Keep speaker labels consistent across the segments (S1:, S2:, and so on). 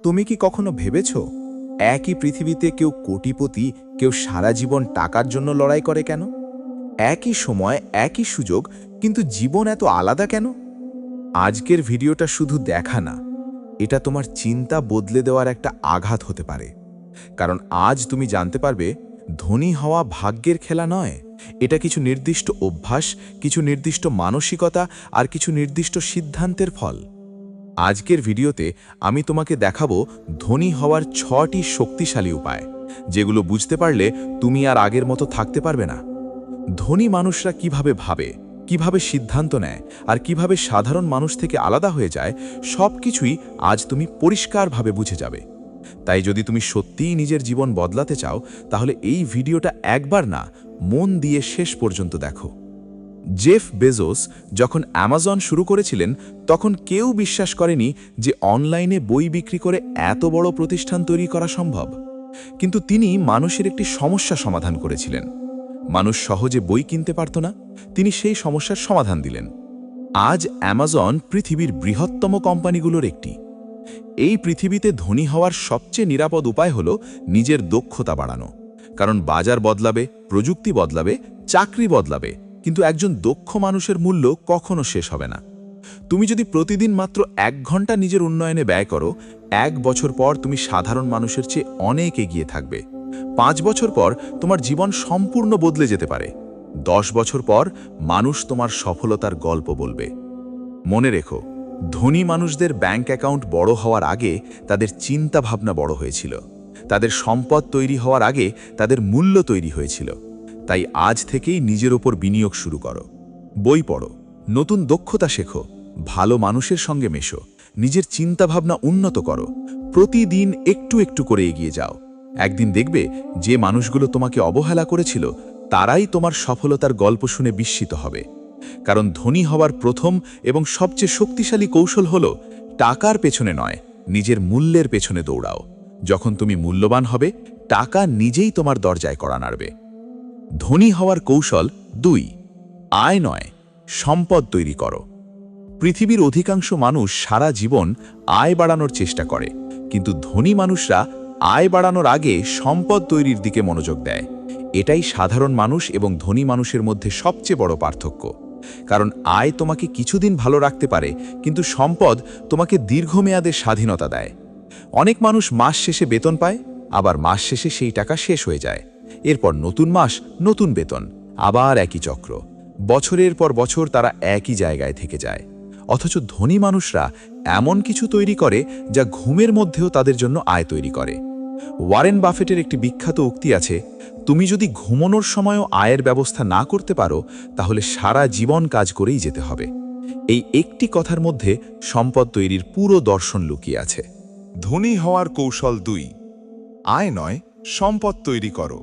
S1: তুমি কি কখনো ভেবেছ একই পৃথিবীতে কেউ কোটিপতি, কেউ সারা জীবন টাকার জন্য লড়াই করে কেন? একই সময়, একই সুযোগ, কিন্তু জীবন এত আলাদা কেন? আজকের ভিডিওটা শুধু দেখা না, এটা তোমার চিন্তা বদলে দেওয়ার একটা আঘাত হতে পারে। কারণ আজ তুমি জানতে পারবে ধনী হওয়া ভাগ্যের খেলা নয়, এটা কিছু নির্দিষ্ট অভ্যাস, কিছু নির্দিষ্ট মানসিকতা আর কিছু নির্দিষ্ট সিদ্ধান্তের ফল। আজকের ভিডিওতে আমি তোমাকে দেখাবো ধনী হওয়ার 6টি শক্তিশালী উপায়, যেগুলো বুঝতে পারলে তুমি আর আগের মতো থাকতে পারবে না। ধনী মানুষরা কিভাবে ভাবে, কিভাবে সিদ্ধান্ত নেয় আর কিভাবে সাধারণ মানুষ থেকে আলাদা হয়ে যায়, সবকিছুই আজ তুমি পরিষ্কারভাবে বুঝে যাবে। তাই যদি তুমি সত্যিই নিজের জীবন বদলাতে চাও, তাহলে এই ভিডিওটা একবার না, মন দিয়ে শেষ পর্যন্ত দেখো। জেফ বেজোস যখন অ্যামাজন শুরু করেছিলেন, তখন কেউ বিশ্বাস করেনি যে অনলাইনে বই বিক্রি করে এত বড় প্রতিষ্ঠান তৈরি করা সম্ভব। কিন্তু তিনি মানুষের একটি সমস্যা সমাধান করেছিলেন। মানুষ সহজে বই কিনতে পারত না, তিনি সেই সমস্যার সমাধান দিলেন। আজ অ্যামাজন পৃথিবীর বৃহত্তম কোম্পানিগুলোর একটি। এই পৃথিবীতে ধনী হওয়ার সবচেয়ে নিরাপদ উপায় হল নিজের দক্ষতা বাড়ানো। কারণ বাজার বদলাবে, প্রযুক্তি বদলাবে, চাকরি বদলাবে, কিন্তু একজন দক্ষ মানুষের মূল্য কখনো শেষ হবে না। তুমি যদি প্রতিদিন মাত্র 1 ঘন্টা নিজের উন্নয়নে ব্যয় করো, 1 বছর পর তুমি সাধারণ মানুষের চেয়ে অনেক এগিয়ে থাকবে। 5 বছর পর তোমার জীবন সম্পূর্ণ বদলে যেতে পারে। 10 বছর পর মানুষ তোমার সফলতার গল্প বলবে। মনে রেখো, ধনী মানুষদের ব্যাংক অ্যাকাউন্ট বড় হওয়ার আগে তাদের চিন্তা ভাবনা বড় হয়েছিল। তাদের সম্পদ তৈরি হওয়ার আগে তাদের মূল্য তৈরি হয়েছিল। তাই আজ থেকেই নিজের ওপর বিনিয়োগ শুরু করো। বই পড়ো, নতুন দক্ষতা শেখো, ভালো মানুষের সঙ্গে মেশো, নিজের চিন্তাভাবনা উন্নত করো। প্রতিদিন একটু একটু করে এগিয়ে যাও। একদিন দেখবে যে মানুষগুলো তোমাকে অবহেলা করেছিল, তারাই তোমার সফলতার গল্প শুনে বিস্মিত হবে। কারণ ধনী হওয়ার প্রথম এবং সবচেয়ে শক্তিশালী কৌশল হল টাকার পেছনে নয়, নিজের মূল্যের পেছনে দৌড়াও। যখন তুমি মূল্যবান হবে, টাকা নিজেই তোমার দরজায় কড়া নাড়বে। ধনী হওয়ার কৌশল 2, আয় নয়, সম্পদ তৈরি করো। পৃথিবীর অধিকাংশ মানুষ সারা জীবন আয় বাড়ানোর চেষ্টা করে, কিন্তু ধনী মানুষরা আয় বাড়ানোর আগে সম্পদ তৈরির দিকে মনোযোগ দেয়। এটাই সাধারণ মানুষ এবং ধনী মানুষের মধ্যে সবচেয়ে বড় পার্থক্য। কারণ আয় তোমাকে কিছুদিন ভালো রাখতে পারে, কিন্তু সম্পদ তোমাকে দীর্ঘমেয়াদে স্বাধীনতা দেয়। অনেক মানুষ মাস শেষে বেতন পায়, আবার মাস শেষে সেই টাকা শেষ হয়ে যায়। এরপর নতুন মাস, নতুন বেতন, আবার একই চক্র। বছরের পর বছর তারা একই জায়গায় থেকে যায়। অথচ ধনী মানুষরা এমন কিছু তৈরি করে যা ঘুমের মধ্যেও তাদের জন্য আয় তৈরি করে। ওয়ারেন বাফেটের একটি বিখ্যাত উক্তি আছে, তুমি যদি ঘুমানোর সময়ও আয়ের ব্যবস্থা না করতে পারো, তাহলে সারা জীবন কাজ করেই যেতে হবে। এই একটি কথার মধ্যে সম্পদ তৈরির পুরো দর্শন লুকিয়ে আছে।
S2: ধনী হওয়ার কৌশল 2, আয় নয়, সম্পদ তৈরি করো।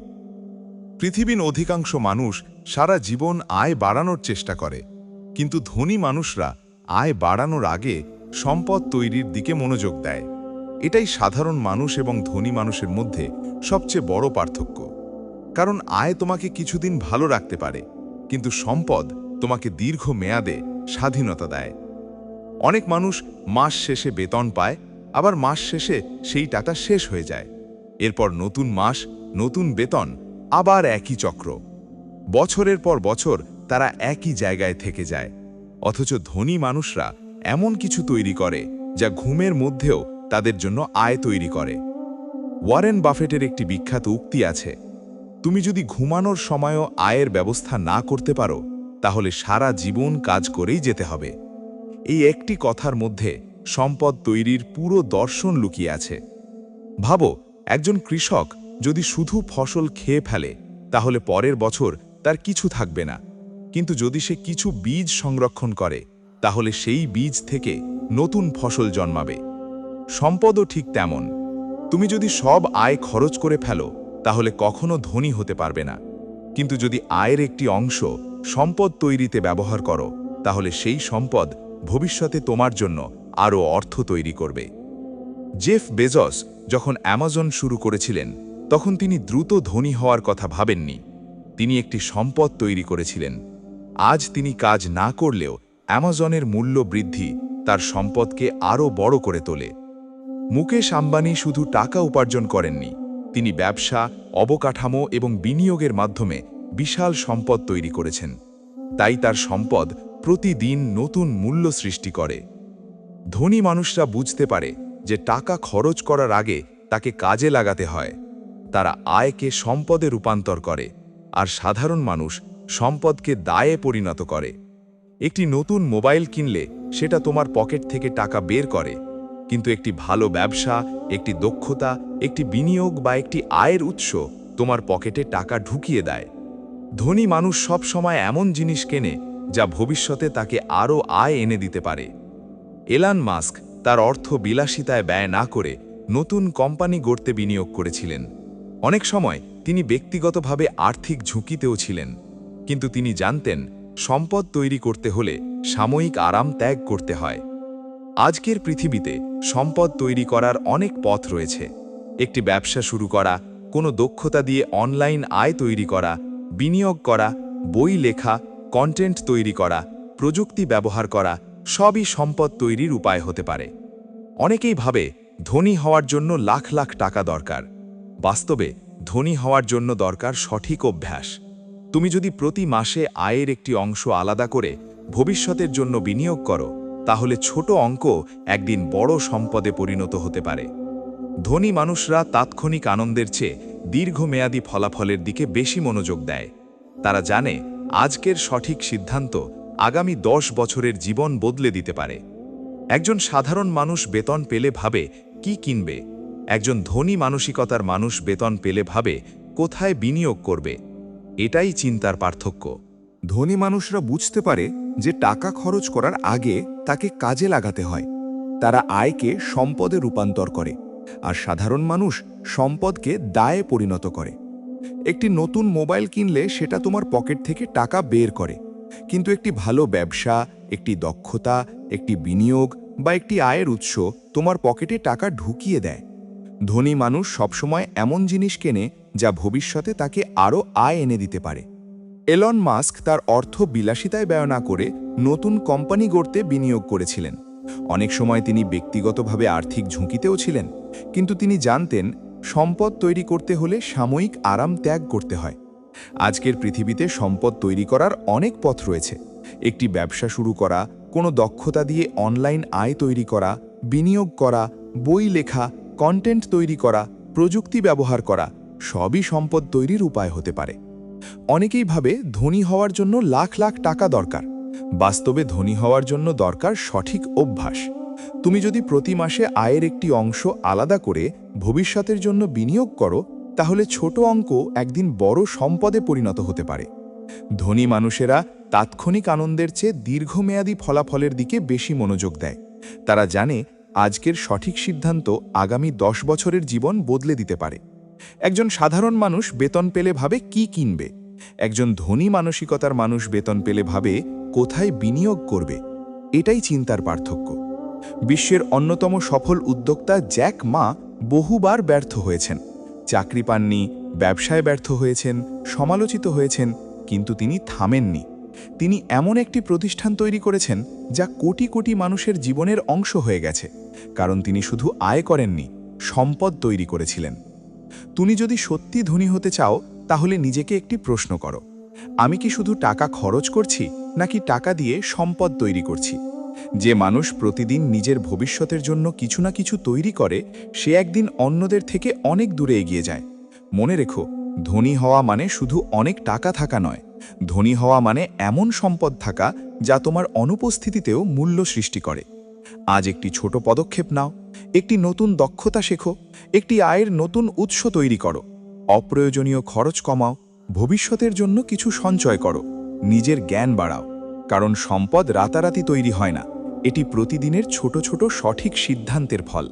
S2: পৃথিবীর অধিকাংশ মানুষ সারা জীবন আয় বাড়ানোর চেষ্টা করে, কিন্তু ধনী মানুষরা আয় বাড়ানোর আগে সম্পদ তৈরির দিকে মনোযোগ দেয়। এটাই সাধারণ মানুষ এবং ধনী মানুষের মধ্যে সবচেয়ে বড় পার্থক্য। কারণ আয় তোমাকে কিছুদিন ভালো রাখতে পারে, কিন্তু সম্পদ তোমাকে দীর্ঘ মেয়াদে স্বাধীনতা দেয়। অনেক মানুষ মাস শেষে বেতন পায়, আবার মাস শেষে সেই টাকা শেষ হয়ে যায়। এরপর নতুন মাস, নতুন বেতন, আবার একই চক্র। বছরের পর বছর তারা একই জায়গায় থেকে যায়। অথচ ধনী মানুষরা এমন কিছু তৈরি করে যা ঘুমের মধ্যেও তাদের জন্য আয় তৈরি করে। ওয়ারেন বাফেটের একটি বিখ্যাত উক্তি আছে, তুমি যদি ঘুমানোর সময়ও আয়ের ব্যবস্থা না করতে পারো, তাহলে সারা জীবন কাজ করেই যেতে হবে। এই একটি কথার মধ্যে সম্পদ তৈরির পুরো দর্শন লুকিয়ে আছে। ভাবো, একজন কৃষক যদি শুধু ফসল খেয়ে ফেলে, তাহলে পরের বছর তার কিছু থাকবে না। কিন্তু যদি সে কিছু বীজ সংরক্ষণ করে, তাহলে সেই বীজ থেকে নতুন ফসল জন্মাবে। সম্পদও ঠিক তেমন। তুমি যদি সব আয় খরচ করে ফেলো, তাহলে কখনো ধনী হতে পারবে না। কিন্তু যদি আয়ের একটি অংশ সম্পদ তৈরিতে ব্যবহার করো, তাহলে সেই সম্পদ ভবিষ্যতে তোমার জন্য আরও অর্থ তৈরি করবে। জেফ বেজস যখন অ্যামাজন শুরু করেছিলেন, তখন তিনি দ্রুত ধনী হওয়ার কথা ভাবেননি। তিনি একটি সম্পদ তৈরি করেছিলেন। আজ তিনি কাজ না করলেও অ্যামাজনের মূল্য বৃদ্ধি তার সম্পদকে আরও বড় করে তোলে। মুকেশ আম্বানি শুধু টাকা উপার্জন করেননি, তিনি ব্যবসা, অবকাঠামো এবং বিনিয়োগের মাধ্যমে বিশাল সম্পদ তৈরি করেছেন। তাই তার সম্পদ প্রতিদিন নতুন মূল্য সৃষ্টি করে। ধনী মানুষরা বুঝতে পারে যে টাকা খরচ করার আগে তাকে কাজে লাগাতে হয়। তারা আয়কে সম্পদে রূপান্তর করে, আর সাধারণ মানুষ সম্পদকে দায়ে পরিণত করে। একটি নতুন মোবাইল কিনলে সেটা তোমার পকেট থেকে টাকা বের করে, কিন্তু একটি ভালো ব্যবসা, একটি দক্ষতা, একটি বিনিয়োগ বা একটি আয়ের উৎস তোমার পকেটে টাকা ঢুকিয়ে দেয়। ধনী মানুষ সব সময় এমন জিনিস কেনে যা ভবিষ্যতে তাকে আরও আয় এনে দিতে পারে। এলান মাস্ক তার অর্থ বিলাসিতায় ব্যয় না করে নতুন কোম্পানি গড়তে বিনিয়োগ করেছিলেন। অনেক সময় তিনি ব্যক্তিগতভাবে আর্থিক ঝুঁকিতেও ছিলেন, কিন্তু তিনি জানতেন সম্পদ তৈরি করতে হলে সাময়িক আরাম ত্যাগ করতে হয়। আজকের পৃথিবীতে সম্পদ তৈরি করার অনেক পথ রয়েছে। একটি ব্যবসা শুরু করা, কোনো দক্ষতা দিয়ে অনলাইন আয় তৈরি করা, বিনিয়োগ করা, বই লেখা, কন্টেন্ট তৈরি করা, প্রযুক্তি ব্যবহার করা, সবই সম্পদ তৈরির উপায় হতে পারে। অনেকেই ভাবে ধনী হওয়ার জন্য লাখ লাখ টাকা দরকার। বাস্তবে ধনী হওয়ার জন্য দরকার সঠিক অভ্যাস। তুমি যদি প্রতি মাসে আয়ের একটি অংশ আলাদা করে ভবিষ্যতের জন্য বিনিয়োগ করো, তাহলে ছোট অঙ্ক একদিন বড় সম্পদে পরিণত হতে পারে। ধনী মানুষরা তাৎক্ষণিক আনন্দের চেয়ে দীর্ঘমেয়াদী ফলাফলের দিকে বেশি মনোযোগ দেয়। তারা জানে আজকের সঠিক সিদ্ধান্ত আগামী 10 বছরের জীবন বদলে দিতে পারে। একজন সাধারণ মানুষ বেতন পেলে ভাবে কি কিনবে, একজন ধনী মানসিকতার মানুষ বেতন পেলে ভাবে কোথায় বিনিয়োগ করবে। এটাই চিন্তার পার্থক্য।
S3: ধনী মানুষরা বুঝতে পারে যে টাকা খরচ করার আগে তাকে কাজে লাগাতে হয়। তারা আয়কে সম্পদে রূপান্তর করে, আর সাধারণ মানুষ সম্পদকে দায়ে পরিণত করে। একটি নতুন মোবাইল কিনলে সেটা তোমার পকেট থেকে টাকা বের করে, কিন্তু একটি ভালো ব্যবসা, একটি দক্ষতা, একটি বিনিয়োগ বা একটি আয়ের উৎস তোমার পকেটে টাকা ঢুকিয়ে দেয়। ধনী মানুষ সবসময় এমন জিনিস কেনে যা ভবিষ্যতে তাকে আরও আয় এনে দিতে পারে। এলন মাস্ক তার অর্থ বিলাসিতায় ব্যয় না করে নতুন কোম্পানি গড়তে বিনিয়োগ করেছিলেন। অনেক সময় তিনি ব্যক্তিগতভাবে আর্থিক ঝুঁকিতেও ছিলেন, কিন্তু তিনি জানতেন সম্পদ তৈরি করতে হলে সাময়িক আরাম ত্যাগ করতে হয়। আজকের পৃথিবীতে সম্পদ তৈরি করার অনেক পথ রয়েছে। একটি ব্যবসা শুরু করা, কোনো দক্ষতা দিয়ে অনলাইন আয় তৈরি করা, বিনিয়োগ করা, বই লেখা, কন্টেন্ট তৈরি করা, প্রযুক্তি ব্যবহার করা, সবই সম্পদ তৈরির উপায় হতে পারে। অনেকেই ভাবে ধনী হওয়ার জন্য লাখ লাখ টাকা দরকার। বাস্তবে ধনী হওয়ার জন্য দরকার সঠিক অভ্যাস। তুমি যদি প্রতি মাসে আয়ের একটি অংশ আলাদা করে ভবিষ্যতের জন্য বিনিয়োগ করো, তাহলে ছোট অঙ্ক একদিন বড় সম্পদে পরিণত হতে পারে। ধনী মানুষেরা তাৎক্ষণিক আনন্দের চেয়ে দীর্ঘমেয়াদী ফলাফলের দিকে বেশি মনোযোগ দেয়। তারা জানে আজকের সঠিক সিদ্ধান্ত আগামী 10 বছরের জীবন বদলে দিতে পারে। একজন সাধারণ মানুষ বেতন পেলে ভাবে কি কিনবে, একজন ধনী মানসিকতার মানুষ বেতন পেলে ভাবে কোথায় বিনিয়োগ করবে। এটাই চিন্তার পার্থক্য। বিশ্বের অন্যতম সফল উদ্যোক্তা জ্যাক মা বহুবার ব্যর্থ হয়েছেন। চাকরি পাননি, ব্যবসায় ব্যর্থ হয়েছেন, সমালোচিত হয়েছেন, কিন্তু তিনি থামেননি। তিনি এমন একটি প্রতিষ্ঠান তৈরি করেছেন যা কোটি কোটি মানুষের জীবনের অংশ হয়ে গেছে, কারণ তিনি শুধু আয় করেননি, সম্পদ তৈরি করেছিলেন। তুমি যদি সত্যি ধনী হতে চাও, তাহলে নিজেকে একটি প্রশ্ন করো, আমি কি শুধু টাকা খরচ করছি, নাকি টাকা দিয়ে সম্পদ তৈরি করছি? যে মানুষ প্রতিদিন নিজের ভবিষ্যতের জন্য কিছু না কিছু তৈরি করে, সে একদিন অন্যদের থেকে অনেক দূরে এগিয়ে যায়। মনে রেখো, ধনী হওয়া মানে শুধু অনেক টাকা থাকা নয়। ধনী হওয়া মানে এমন সম্পদ থাকা যা তোমার অনুপস্থিতিতেও মূল্য সৃষ্টি করে। আজ একটি ছোট পদক্ষেপ নাও, একটি নতুন দক্ষতা শেখো, একটি আয়ের নতুন উৎস তৈরি করো, অপ্রয়োজনীয় খরচ কমাও, ভবিষ্যতের জন্য কিছু সঞ্চয় করো, নিজের জ্ঞান বাড়াও। কারণ সম্পদ রাতারাতি তৈরি হয় না, এটি প্রতিদিনের ছোট ছোট সঠিক সিদ্ধান্তের ফল।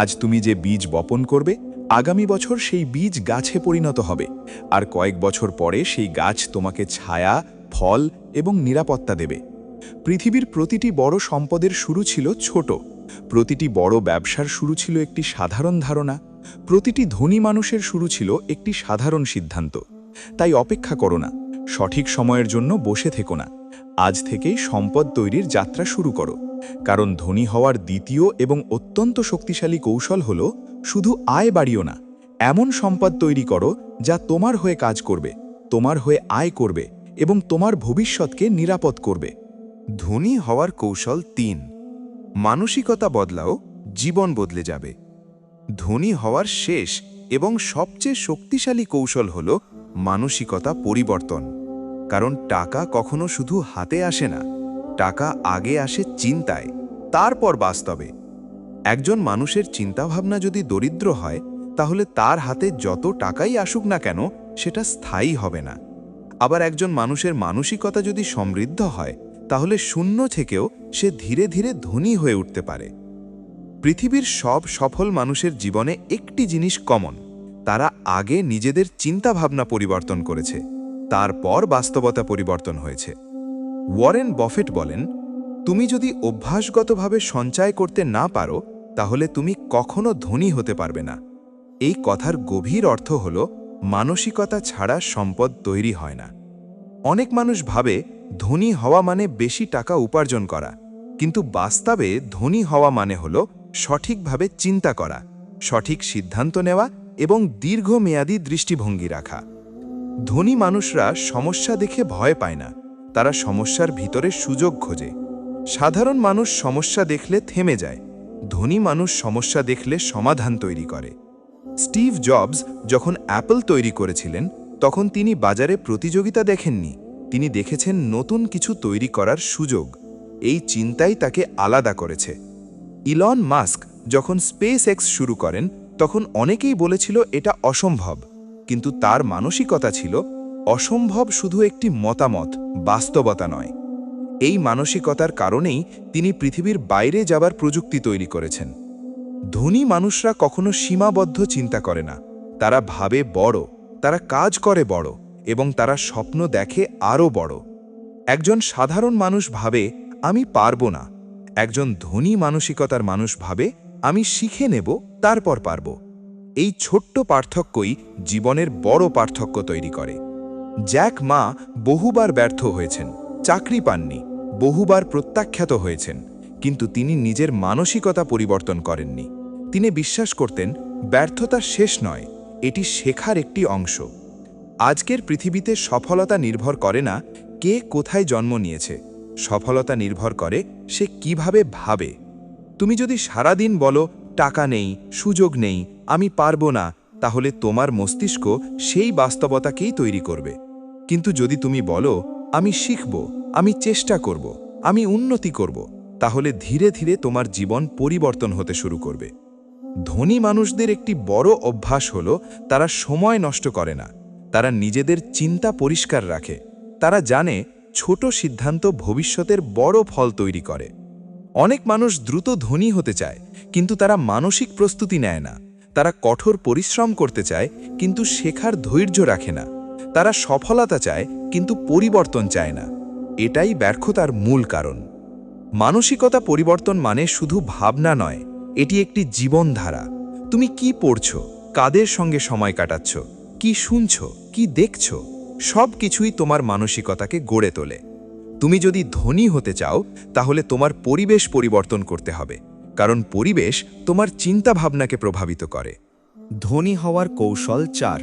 S3: আজ তুমি যে বীজ বপন করবে, আগামী বছর সেই বীজ গাছে পরিণত হবে, আর কয়েক বছর পরে সেই গাছ তোমাকে ছায়া, ফল এবং নিরাপত্তা দেবে। পৃথিবীর প্রতিটি বড় সম্পদের শুরু ছিল ছোট, প্রতিটি বড় ব্যবসার শুরু ছিল একটি সাধারণ ধারণা, প্রতিটি ধনী মানুষের শুরু ছিল একটি সাধারণ সিদ্ধান্ত। তাই অপেক্ষা করো না, সঠিক সময়ের জন্য বসে থেকো না, আজ থেকেই সম্পদ তৈরির যাত্রা শুরু করো, কারণ ধনী হওয়ার দ্বিতীয় এবং অত্যন্ত শক্তিশালী কৌশল হল শুধু আয় বাড়িও না, এমন সম্পদ তৈরি করো যা তোমার হয়ে কাজ করবে, তোমার হয়ে আয় করবে এবং তোমার ভবিষ্যৎকে নিরাপদ করবে।
S1: ধনী হওয়ার কৌশল ৩। মানসিকতা বদলাও, জীবন বদলে যাবে। ধনী হওয়ার শেষ এবং সবচেয়ে শক্তিশালী কৌশল হল মানসিকতা পরিবর্তন। কারণ টাকা কখনো শুধু হাতে আসে না, টাকা আগে আসে চিন্তায়, তারপর বাস্তবে। একজন মানুষের চিন্তাভাবনা যদি দরিদ্র হয়, তাহলে তার হাতে যত টাকাই আসুক না কেন সেটা স্থায়ী হবে না। আবার একজন মানুষের মানসিকতা যদি সমৃদ্ধ হয়, তাহলে শূন্য থেকেও সে ধীরে ধীরে ধনী হয়ে উঠতে পারে। পৃথিবীর সব সফল মানুষের জীবনে একটি জিনিস কমন: তারা আগে নিজেদের চিন্তাভাবনা পরিবর্তন করেছে, তারপর বাস্তবতা পরিবর্তন হয়েছে। ওয়ারেন বফেট বলেন, তুমি যদি অভ্যাসগতভাবে সঞ্চয় করতে না পারো, তাহলে তুমি কখনো ধনী হতে পারবে না। এই কথার গভীর অর্থ হল, মানসিকতা ছাড়া সম্পদ তৈরি হয় না। অনেক মানুষ ভাবে ধনী হওয়া মানে বেশি টাকা উপার্জন করা, কিন্তু বাস্তবে ধনী হওয়া মানে হল সঠিকভাবে চিন্তা করা, সঠিক সিদ্ধান্ত নেওয়া এবং দীর্ঘমেয়াদী দৃষ্টিভঙ্গি রাখা। ধনী মানুষরা সমস্যা দেখে ভয় পায় না, তারা সমস্যার ভিতরে সুযোগ খোঁজে। সাধারণ মানুষ সমস্যা দেখলে থেমে যায়, ধনী মানুষ সমস্যা দেখলে সমাধান তৈরি করে। স্টিভ জবস যখন অ্যাপল তৈরি করেছিলেন, তখন তিনি বাজারে প্রতিযোগিতা দেখেননি, তিনি দেখেছেন নতুন কিছু তৈরি করার সুযোগ। এই চিন্তাই তাকে আলাদা করেছে। ইলন মাস্ক যখন স্পেস এক্স শুরু করেন, তখন অনেকেই বলেছিল এটা অসম্ভব, কিন্তু তার মানসিকতা ছিল, অসম্ভব শুধু একটি মতামত, বাস্তবতা নয়। এই মানসিকতার কারণেই তিনি পৃথিবীর বাইরে যাবার প্রযুক্তি তৈরি করেছেন। ধনী মানুষরা কখনো সীমাবদ্ধ চিন্তা করে না, তারা ভাবে বড়, তারা কাজ করে বড় এবং তারা স্বপ্ন দেখে আরও বড়। একজন সাধারণ মানুষ ভাবে আমি পারবো না, একজন ধনী মানসিকতার মানুষ ভাবে আমি শিখে নেব, তারপর পারব। এই ছোট্ট পার্থক্যই জীবনের বড় পার্থক্য তৈরি করে। জ্যাক মা বহুবার ব্যর্থ হয়েছেন, চাকরি পাননি, বহুবার প্রত্যাখ্যাত হয়েছেন, কিন্তু তিনি নিজের মানসিকতা পরিবর্তন করেননি। তিনি বিশ্বাস করতেন, ব্যর্থতা শেষ নয়, এটি শেখার একটি অংশ। আজকের পৃথিবীতে সফলতা নির্ভর করে না কে কোথায় জন্ম নিয়েছে, সফলতা নির্ভর করে সে কিভাবে ভাবে। তুমি যদি সারাদিন বলো টাকা নেই, সুযোগ নেই, আমি পারবো না, তাহলে তোমার মস্তিষ্ক সেই বাস্তবতাকেই তৈরি করবে। কিন্তু যদি তুমি বলো আমি শিখব, আমি চেষ্টা করব, আমি উন্নতি করব, তাহলে ধীরে ধীরে তোমার জীবন পরিবর্তন হতে শুরু করবে। ধনী মানুষদের একটি বড় অভ্যাস হলো, তারা সময় নষ্ট করে না, তারা নিজেদের চিন্তা পরিষ্কার রাখে। তারা জানে ছোট সিদ্ধান্ত ভবিষ্যতের বড় ফল তৈরি করে। অনেক মানুষ দ্রুত ধনী হতে চায়, কিন্তু তারা মানসিক প্রস্তুতি নেয় না। তারা কঠোর পরিশ্রম করতে চায়, কিন্তু শেখার ধৈর্য রাখে না। তারা সফলতা চায়, কিন্তু পরিবর্তন চায় না। এটাই ব্যর্থতার মূল কারণ। মানসিকতা পরিবর্তন মানে শুধু ভাবনা নয়, এটি একটি জীবনধারা। তুমি কি পড়ছো, কাদের সঙ্গে সময় কাটাচ্ছ, কি শুনছো, কি দেখছো, সব কিছুই তোমার মানসিকতাকে গড়ে তোলে। তুমি যদি ধনী হতে চাও, তাহলে তোমার পরিবেশ পরিবর্তন করতে হবে, কারণ পরিবেশ তোমার চিন্তাভাবনাকে প্রভাবিত করে।
S3: ধনী হওয়ার কৌশল ৪: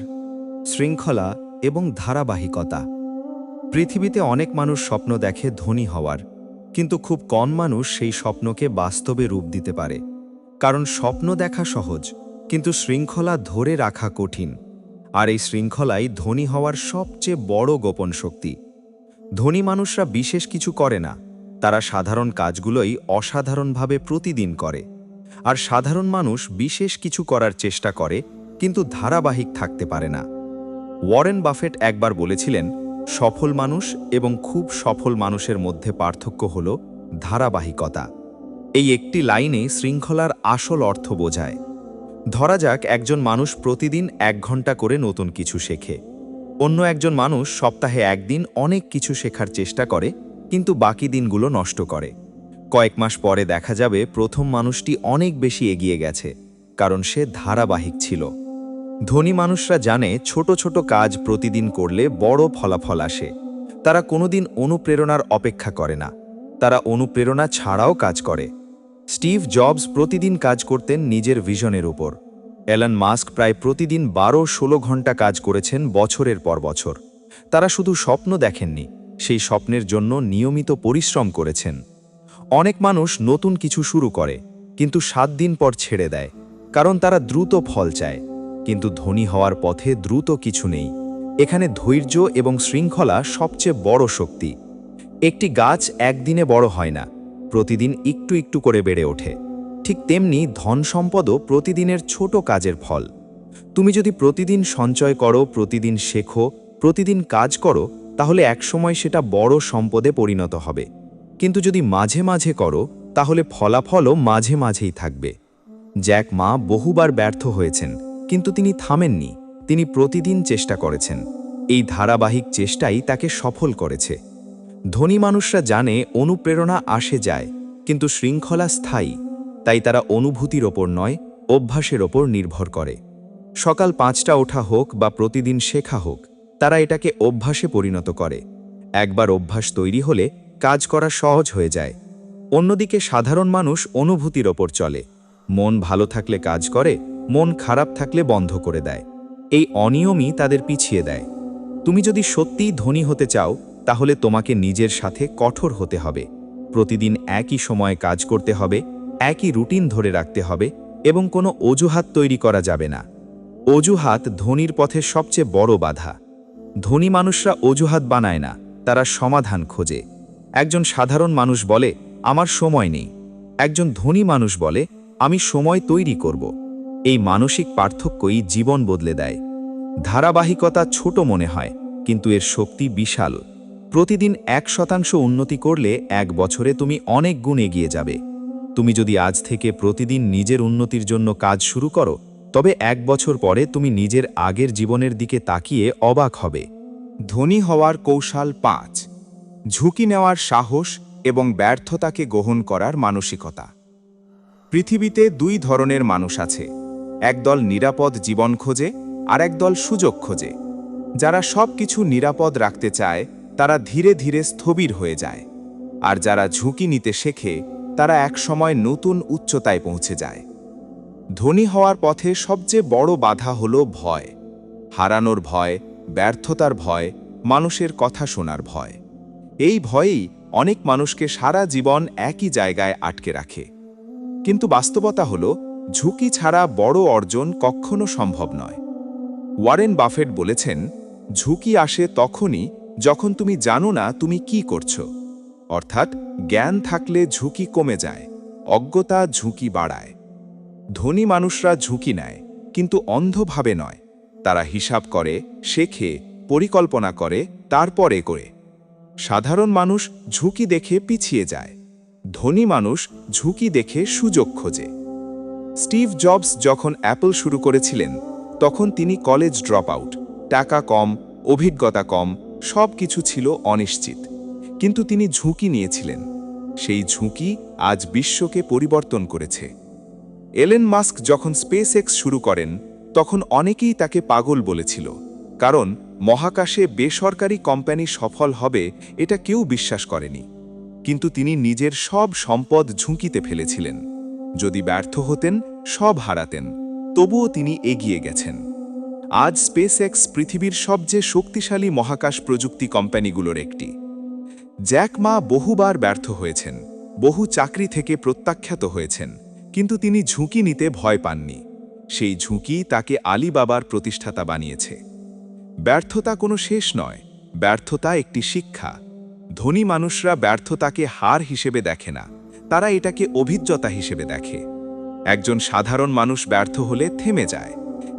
S3: শৃঙ্খলা এবং ধারাবাহিকতা। পৃথিবীতে অনেক মানুষ স্বপ্ন দেখে ধনী হওয়ার, কিন্তু খুব কম মানুষ সেই স্বপ্নকে বাস্তবে রূপ দিতে পারে। কারণ স্বপ্ন দেখা সহজ, কিন্তু শৃঙ্খলা ধরে রাখা কঠিন। আর এই শৃঙ্খলাই ধনী হওয়ার সবচেয়ে বড় গোপন শক্তি। ধনী মানুষরা বিশেষ কিছু করে না, তারা সাধারণ কাজগুলোই অসাধারণভাবে প্রতিদিন করে। আর সাধারণ মানুষ বিশেষ কিছু করার চেষ্টা করে, কিন্তু ধারাবাহিক থাকতে পারে না। ওয়ারেন বাফেট একবার বলেছিলেন, সফল মানুষ এবং খুব সফল মানুষের মধ্যে পার্থক্য হল ধারাবাহিকতা। এই একটি লাইনে শৃঙ্খলার আসল অর্থ বোঝায়। ধরা যাক একজন মানুষ প্রতিদিন 1 ঘন্টা করে নতুন কিছু শেখে। অন্য একজন মানুষ সপ্তাহে একদিন অনেক কিছু শেখার চেষ্টা করে, কিন্তু বাকি দিনগুলো নষ্ট করে। কয়েক মাস পরে দেখা যাবে প্রথম মানুষটি অনেক বেশি এগিয়ে গেছে, কারণ সে ধারাবাহিক ছিল। ধনী মানুষরা জানে ছোট ছোট কাজ প্রতিদিন করলে বড় ফলাফল আসে। তারা কোনোদিন অনুপ্রেরণার অপেক্ষা করে না, তারা অনুপ্রেরণা ছাড়াও কাজ করে। স্টিভ জবস প্রতিদিন কাজ করতেন নিজের ভিশনের উপর। এলন মাস্ক প্রায় প্রতিদিন 12-16 ঘন্টা কাজ করেছেন বছরের পর বছর। তারা শুধু স্বপ্ন দেখেননি, সেই স্বপ্নের জন্য নিয়মিত পরিশ্রম করেছেন। অনেক মানুষ নতুন কিছু শুরু করে, কিন্তু 7 দিন পর ছেড়ে দেয়, কারণ তারা দ্রুত ফল চায়। কিন্তু ধনী হওয়ার পথে দ্রুত কিছু নেই। এখানে ধৈর্য এবং শৃঙ্খলা সবচেয়ে বড় শক্তি। একটি গাছ একদিনে বড় হয় না, প্রতিদিন একটু একটু করে বেড়ে ওঠে। ঠিক তেমনি ধন সম্পদও প্রতিদিনের ছোট কাজের ফল। তুমি যদি প্রতিদিন সঞ্চয় করো, প্রতিদিন শেখো, প্রতিদিন কাজ করো, তাহলে একসময় সেটা বড় সম্পদে পরিণত হবে। কিন্তু যদি মাঝে মাঝে করো, তাহলে ফলাফলও মাঝে মাঝেই থাকবে। জ্যাক মা বহুবার ব্যর্থ হয়েছেন, কিন্তু তিনি থামেননি। তিনি প্রতিদিন চেষ্টা করেছেন। এই ধারাবাহিক চেষ্টাই তাকে সফল করেছে। ধনী মানুষরা জানে অনুপ্রেরণা আসে যায়, কিন্তু শৃঙ্খলা স্থায়ী। তাই তারা অনুভূতির ওপর নয়, অভ্যাসের ওপর নির্ভর করে। সকাল 5টা ওঠা হোক বা প্রতিদিন শেখা হোক, তারা এটাকে অভ্যাসে পরিণত করে। একবার অভ্যাস তৈরি হলে কাজ করা সহজ হয়ে যায়। অন্যদিকে সাধারণ মানুষ অনুভূতির ওপর চলে। মন ভালো থাকলে কাজ করে, মন খারাপ থাকলে বন্ধ করে দেয়। এই অনিয়মই তাদের পিছিয়ে দেয়। তুমি যদি সত্যিই ধনী হতে চাও, তাহলে তোমাকে নিজের সাথে কঠোর হতে হবে। প্রতিদিন একই সময়ে কাজ করতে হবে, একই রুটিন ধরে রাখতে হবে, এবং কোনো অজুহাত তৈরি করা যাবে না। অজুহাত ধনীর পথে সবচেয়ে বড় বাধা। ধনী মানুষরা অজুহাত বানায় না, তারা সমাধান খোঁজে। একজন সাধারণ মানুষ বলে, আমার সময় নেই। একজন ধনী মানুষ বলে, আমি সময় তৈরি করব। এই মানসিক পার্থক্যই জীবন বদলে দেয়। ধারাবাহিকতা ছোট মনে হয়, কিন্তু এর শক্তি বিশাল। প্রতিদিন 1% উন্নতি করলে 1 বছরে তুমি অনেক গুণ এগিয়ে যাবে। তুমি যদি আজ থেকে প্রতিদিন নিজের উন্নতির জন্য কাজ শুরু করো, তবে 1 বছর পরে তুমি নিজের আগের জীবনের দিকে তাকিয়ে অবাক হবে।
S1: ধনী হওয়ার কৌশল 5। ঝুঁকি নেওয়ার সাহস এবং ব্যর্থতাকে গ্রহণ করার মানসিকতা। পৃথিবীতে 2 ধরনের মানুষ আছে। একদল নিরাপদ জীবন খোঁজে, আর একদল সুযোগ খোঁজে। যারা সবকিছু নিরাপদ রাখতে চায়, তারা ধীরে ধীরে স্থবির হয়ে যায়। আর যারা ঝুঁকি নিতে শেখে, তারা একসময় নতুন উচ্চতায় পৌঁছে যায়। ধনী হওয়ার পথে সবচেয়ে বড় বাধা হল ভয়। হারানোর ভয়, ব্যর্থতার ভয়, মানুষের কথা শোনার ভয়। এই ভয়ই অনেক মানুষকে সারা জীবন একই জায়গায় আটকে রাখে। কিন্তু বাস্তবতা হল, ঝুঁকি ছাড়া বড় অর্জন কখনো সম্ভব নয়। ওয়ারেন বাফেট বলেছেন, ঝুঁকি আসে তখনই যখন তুমি জানো না তুমি কি করছো। অর্থাৎ জ্ঞান থাকলে ঝুঁকি কমে যায়, অজ্ঞতা ঝুঁকি বাড়ায়। ধনী মানুষরা ঝুঁকি নেয়, কিন্তু অন্ধভাবে নয়। তারা হিসাব করে, শেখে, পরিকল্পনা করে, তারপরে করে। সাধারণ মানুষ ঝুঁকি দেখে পিছিয়ে যায়। ধনী মানুষ ঝুঁকি দেখে সুযোগ খোঁজে। স্টিভ জবস যখন অ্যাপল শুরু করেছিলেন, তখন তিনি কলেজ ড্রপ আউট, টাকা কম, অভিজ্ঞতা কম, সব কিছু ছিল অনিশ্চিত। কিন্তু তিনি ঝুঁকি নিয়েছিলেন। সেই ঝুঁকি আজ বিশ্বকে পরিবর্তন করেছে। এলন মাস্ক যখন স্পেস এক্স শুরু করেন, তখন অনেকেই তাকে পাগল বলেছিল, কারণ মহাকাশে বেসরকারি কোম্পানি সফল হবে এটা কেউ বিশ্বাস করেনি। কিন্তু তিনি নিজের সব সম্পদ ঝুঁকিতে ফেলেছিলেন। যদি ব্যর্থ হতেন, সব হারাতেন, তবুও তিনি এগিয়ে গেছেন। আজ স্পেস এক্স পৃথিবীর সবচেয়ে শক্তিশালী মহাকাশ প্রযুক্তি কোম্পানিগুলোর একটি। জ্যাক মা বহুবার ব্যর্থ হয়েছেন, বহু চাকরি থেকে প্রত্যাখ্যাত হয়েছেন, কিন্তু তিনি ঝুঁকি নিতে ভয় পাননি। সেই ঝুঁকি তাকে আলিবাবার প্রতিষ্ঠাতা বানিয়েছে। ব্যর্থতা কোনো শেষ নয়, ব্যর্থতা একটি শিক্ষা। ধনী মানুষরা ব্যর্থতাকে হার হিসেবে দেখে না, তারা এটাকে অভিজ্ঞতা হিসেবে দেখে। একজন সাধারণ মানুষ ব্যর্থ হলে থেমে যায়,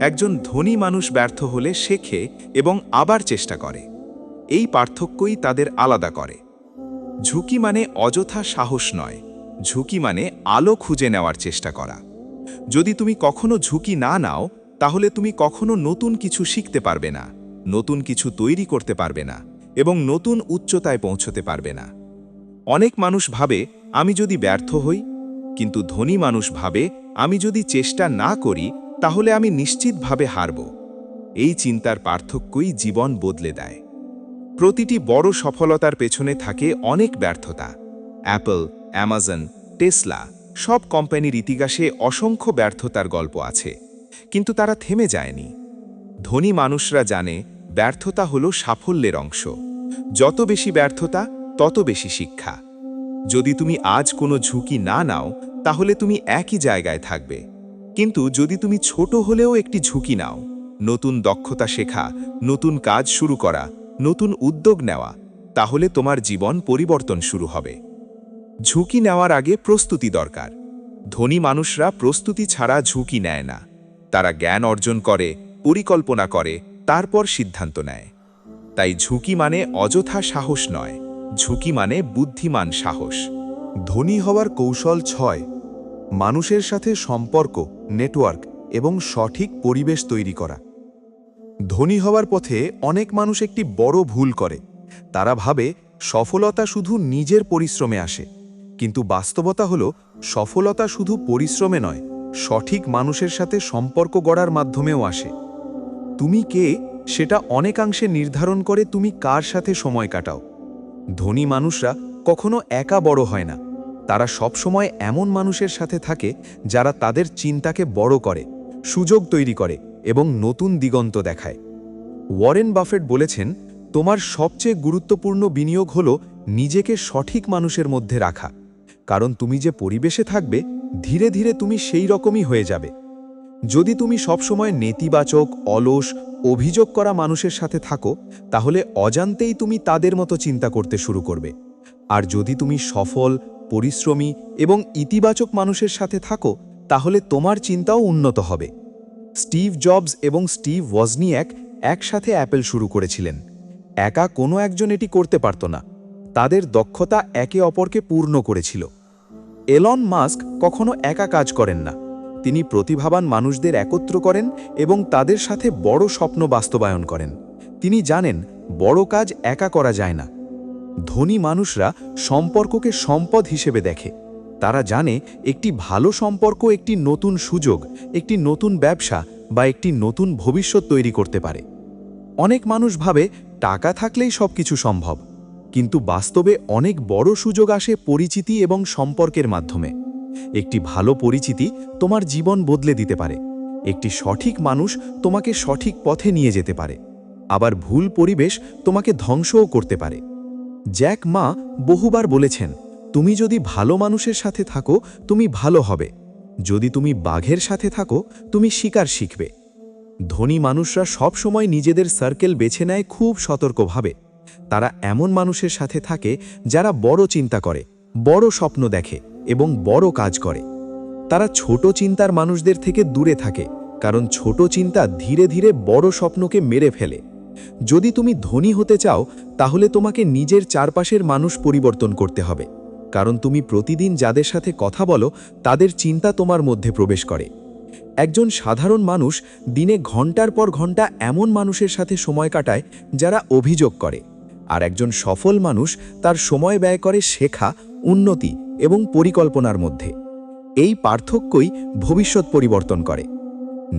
S1: একজন ধনী মানুষ ব্যর্থ হলে শেখে এবং আবার চেষ্টা করে। এই পার্থক্যই তাদের আলাদা করে। ঝুঁকি মানে অযথা সাহস নয়, ঝুঁকি মানে আলো খুঁজে নেওয়ার চেষ্টা করা। যদি তুমি কখনো ঝুঁকি না নাও, তাহলে তুমি কখনো নতুন কিছু শিখতে পারবে না, নতুন কিছু তৈরি করতে পারবে না, এবং নতুন উচ্চতায় পৌঁছতে পারবে না। অনেক মানুষ ভাবে, আমি যদি ব্যর্থ হই, কিন্তু ধনী মানুষ ভাবে, আমি যদি চেষ্টা না করি, তাহলে আমি নিশ্চিতভাবে হারব। এই চিন্তার পার্থক্যই জীবন বদলে দেয়।
S3: প্রতিটি বড় সফলতার পেছনে থাকে অনেক ব্যর্থতা। অ্যাপল, অ্যামাজন, টেসলা সব কোম্পানির ইতিহাসে অসংখ্য ব্যর্থতার গল্প আছে, কিন্তু তারা থেমে যায়নি। ধনী মানুষরা জানে ব্যর্থতা হলো সাফল্যের অংশ। যত বেশি ব্যর্থতা, তত বেশি শিক্ষা। যদি তুমি আজ কোনো ঝুঁকি না নাও, তাহলে তুমি একই জায়গায় থাকবে। কিন্তু যদি তুমি ছোট হলেও একটি ঝুঁকি নাও, নতুন দক্ষতা শেখা, নতুন কাজ শুরু করা, নতুন উদ্যোগ নেওয়া, তাহলে তোমার জীবন পরিবর্তন শুরু হবে। ঝুঁকি নেওয়ার আগে প্রস্তুতি দরকার। ধনী মানুষরা প্রস্তুতি ছাড়া ঝুঁকি নেয় না। তারা জ্ঞান অর্জন করে, পরিকল্পনা করে, তারপর সিদ্ধান্ত নেয়। তাই ঝুঁকি মানে অযথা সাহস নয়, ঝুঁকি মানে বুদ্ধিমান সাহস।
S2: ধনী হওয়ার কৌশল 6, মানুষের সাথে সম্পর্ক, নেটওয়ার্ক এবং সঠিক পরিবেশ তৈরি করা। ধনী হওয়ার পথে অনেক মানুষ একটি বড় ভুল করে। তারা ভাবে সফলতা শুধু নিজের পরিশ্রমে আসে, কিন্তু বাস্তবতা হলো সফলতা শুধু পরিশ্রমে নয়, সঠিক মানুষের সাথে সম্পর্ক গড়ার মাধ্যমেও আসে। তুমি কে সেটা অনেকাংশে নির্ধারণ করে তুমি কার সাথে সময় কাটাও। ধনী মানুষরা কখনো একা বড় হয় না, তারা সবসময় এমন মানুষের সাথে থাকে যারা তাদের চিন্তাকে বড় করে, সুযোগ তৈরি করে এবং নতুন দিগন্ত দেখায়। ওয়ারেন বাফেট বলেছেন, তোমার সবচেয়ে গুরুত্বপূর্ণ বিনিয়োগ হলো নিজেকে সঠিক মানুষের মধ্যে রাখা, কারণ তুমি যে পরিবেশে থাকবে, ধীরে ধীরে তুমি সেই রকমই হয়ে যাবে। যদি তুমি সবসময় নেতিবাচক, অলস, অভিযোগ করা মানুষের সাথে থাকো, তাহলে অজান্তেই তুমি তাদের মতো চিন্তা করতে শুরু করবে। আর যদি তুমি সফল, পরিশ্রমী এবং ইতিবাচক মানুষের সাথে থাকো, তাহলে তোমার চিন্তাও উন্নত হবে। স্টিভ জবস এবং স্টিভ ওজনিয়াক একসাথে অ্যাপল শুরু করেছিলেন। একা কোনো একজন এটি করতে পারত না, তাদের দক্ষতা একে অপরকে পূর্ণ করেছিল। এলন মাস্ক কখনো একা কাজ করেন না, তিনি প্রতিভাবান মানুষদের একত্র করেন এবং তাদের সাথে বড় স্বপ্ন বাস্তবায়ন করেন। তিনি জানেন বড় কাজ একা করা যায় না। ধনী মানুষরা সম্পর্ককে সম্পদ হিসেবে দেখে। তারা জানে একটি ভালো সম্পর্ক একটি নতুন সুযোগ, একটি নতুন ব্যবসা বা একটি নতুন ভবিষ্যৎ তৈরি করতে পারে। অনেক মানুষ ভাবে টাকা থাকলেই সবকিছু সম্ভব, কিন্তু বাস্তবে অনেক বড় সুযোগ আসে পরিচিতি এবং সম্পর্কের মাধ্যমে। একটি ভালো পরিচিতি তোমার জীবন বদলে দিতে পারে। একটি সঠিক মানুষ তোমাকে সঠিক পথে নিয়ে যেতে পারে। আবার ভুল পরিবেশ তোমাকে ধ্বংসও করতে পারে। জ্যাক মা বহুবার বলেছেন, তুমি যদি ভালো মানুষের সাথে থাকো, তুমি ভালো হবে। যদি তুমি বাঘের সাথে থাকো, তুমি শিকার শিখবে। ধনী মানুষরা সব সময় নিজেদের সার্কেল বেছে নেয় খুব সতর্কভাবে। তারা এমন মানুষের সাথে থাকে যারা বড় চিন্তা করে, বড় স্বপ্ন দেখে এবং বড় কাজ করে। তারা ছোট চিন্তার মানুষদের থেকে দূরে থাকে, কারণ ছোট চিন্তা ধীরে ধীরে বড় স্বপ্নকে মেরে ফেলে। যদি তুমি ধনী হতে চাও, তাহলে তোমাকে নিজের চারপাশের মানুষ পরিবর্তন করতে হবে, কারণ তুমি প্রতিদিন যাদের সাথে কথা বলো, তাদের চিন্তা তোমার মধ্যে প্রবেশ করে। একজন সাধারণ মানুষ দিনে ঘন্টার পর ঘন্টা এমন মানুষের সাথে সময় কাটায় যারা অভিযোগ করে, আর একজন সফল মানুষ তার সময় ব্যয় করে শেখা, উন্নতি এবং পরিকল্পনার মধ্যে। এই পার্থক্যই ভবিষ্যৎ পরিবর্তন করে।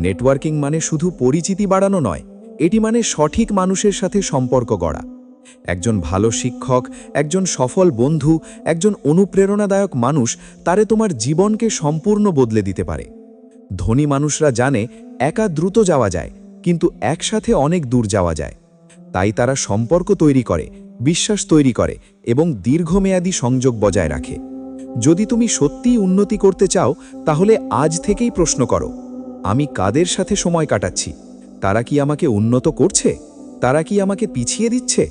S2: নেটওয়ার্কিং মানে শুধু পরিচিতি বাড়ানো নয়, এটি মানে সঠিক মানুষের সাথে সম্পর্ক গড়া। একজন ভালো শিক্ষক, একজন সফল বন্ধু, একজন অনুপ্রেরণাদায়ক মানুষ তারে তোমার জীবনকে সম্পূর্ণ বদলে দিতে পারে। ধনী মানুষরা জানে একা দ্রুত যাওয়া যায়, কিন্তু একসাথে অনেক দূর যাওয়া যায়। তাই তারা সম্পর্ক তৈরি করে, বিশ্বাস তৈরি করে এবং দীর্ঘমেয়াদী সংযোগ বজায় রাখে। যদি তুমি সত্যিই উন্নতি করতে চাও, তাহলে আজ থেকেই প্রশ্ন করো, আমি কাদের সাথে সময় কাটাচ্ছি? তারা কি আমাকে উন্নত করছে? তারা কি আমাকে পিছিয়ে দিচ্ছে?